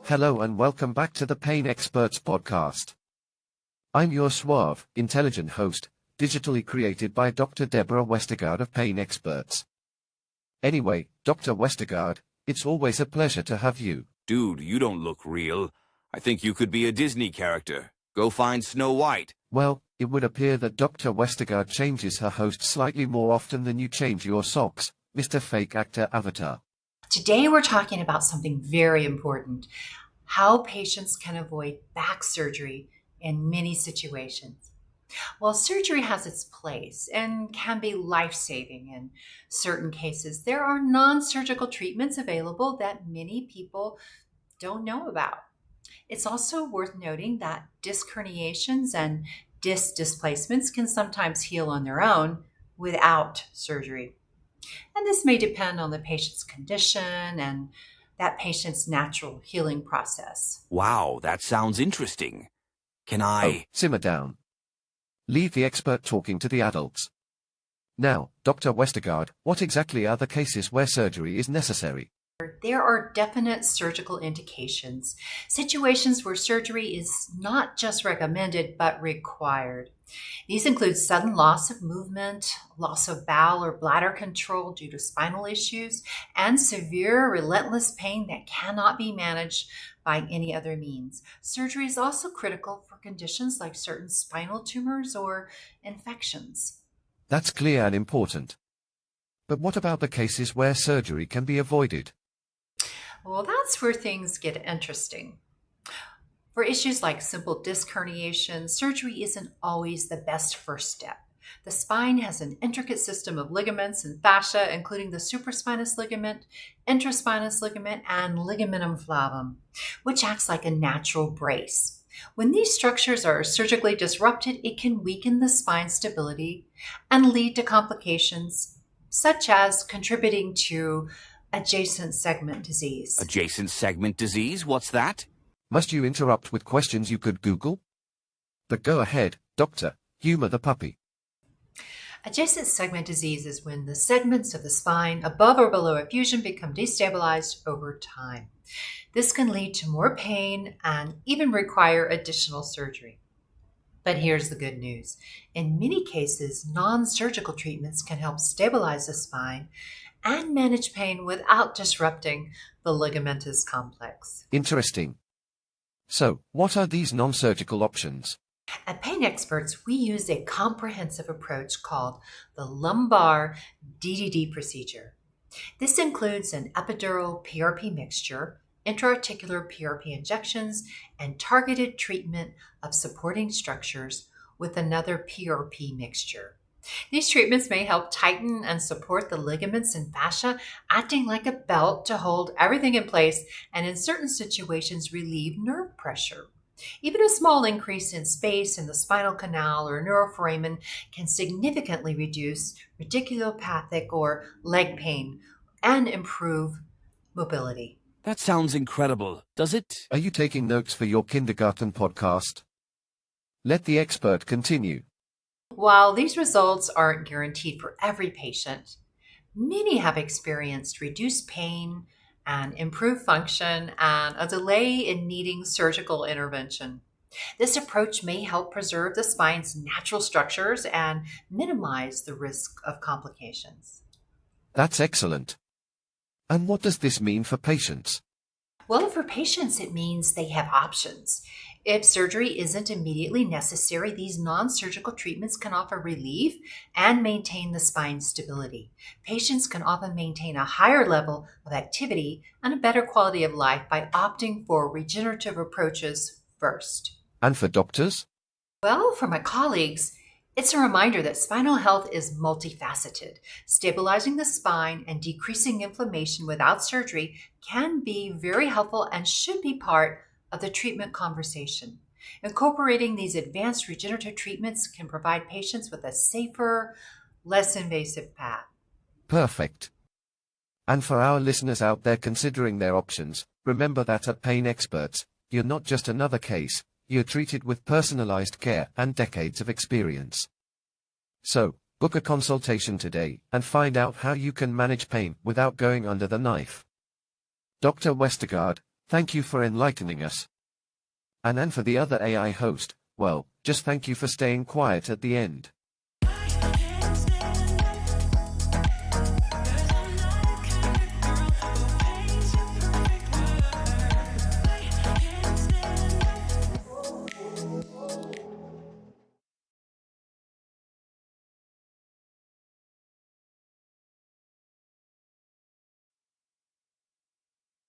Hello and welcome back to the Pain Experts podcast. I'm your suave, intelligent host, digitally created by Dr. Deborah Westergaard of Pain Experts. Anyway, Dr. Westergaard, it's always a pleasure to have you. Dude, you don't look real. I think you could be a Disney character. Go find Snow White. Well, it would appear that Dr. Westergaard changes her host slightly more often than you change your socks, Mr. Fake Actor Avatar. Today we're talking about something very important, how patients can avoid back surgery in many situations. While surgery has its place and can be life-saving in certain cases, there are non-surgical treatments available that many people don't know about. It's also worth noting that disc herniations and disc displacements can sometimes heal on their own without surgery. And this may depend on the patient's condition and that patient's natural healing process. Wow, that sounds interesting. Can I... Simmer down. Leave the expert talking to the adults. Now, Dr. Westergaard, what exactly are the cases where surgery is necessary? There are definite surgical indications, situations where surgery is not just recommended but required. These include sudden loss of movement, loss of bowel or bladder control due to spinal issues, and severe, relentless pain that cannot be managed by any other means. Surgery is also critical for conditions like certain spinal tumors or infections. That's clear and important. But what about the cases where surgery can be avoided? Well, that's where things get interesting. For issues like simple disc herniation, surgery isn't always the best first step. The spine has an intricate system of ligaments and fascia, including the supraspinous ligament, intraspinous ligament, and ligamentum flavum, which acts like a natural brace. When these structures are surgically disrupted, it can weaken the spine's stability and lead to complications, such as contributing to adjacent segment disease. Adjacent segment disease? What's that? Must you interrupt with questions you could Google? But go ahead, doctor, humor the puppy. Adjacent segment disease is when the segments of the spine above or below a fusion become destabilized over time. This can lead to more pain and even require additional surgery. But here's the good news. In many cases, non-surgical treatments can help stabilize the spine and manage pain without disrupting the ligamentous complex. Interesting. So, what are these non-surgical options? At Pain Experts, we use a comprehensive approach called the lumbar DDD procedure. This includes an epidural PRP mixture, intra-articular PRP injections, and targeted treatment of supporting structures with another PRP mixture. These treatments may help tighten and support the ligaments and fascia, acting like a belt to hold everything in place and in certain situations relieve nerve pressure. Even a small increase in space in the spinal canal or neuroforamen can significantly reduce radiculopathic or leg pain and improve mobility. That sounds incredible, does it? Are you taking notes for your kindergarten podcast? Let the expert continue. While these results aren't guaranteed for every patient, many have experienced reduced pain and improved function and a delay in needing surgical intervention. This approach may help preserve the spine's natural structures and minimize the risk of complications. That's excellent. And what does this mean for patients? Well, for patients, it means they have options. If surgery isn't immediately necessary, these non-surgical treatments can offer relief and maintain the spine's stability. Patients can often maintain a higher level of activity and a better quality of life by opting for regenerative approaches first. And for doctors? Well, for my colleagues, it's a reminder that spinal health is multifaceted. Stabilizing the spine and decreasing inflammation without surgery can be very helpful and should be part of the treatment conversation. Incorporating these advanced regenerative treatments can provide patients with a safer, less invasive path. Perfect. And for our listeners out there considering their options, remember that at Pain Experts, you're not just another case, you're treated with personalized care and decades of experience. So, book a consultation today and find out how you can manage pain without going under the knife. Dr. Westergaard, Thank you for enlightening us. And for the other AI host, well, just thank you for staying quiet at the end.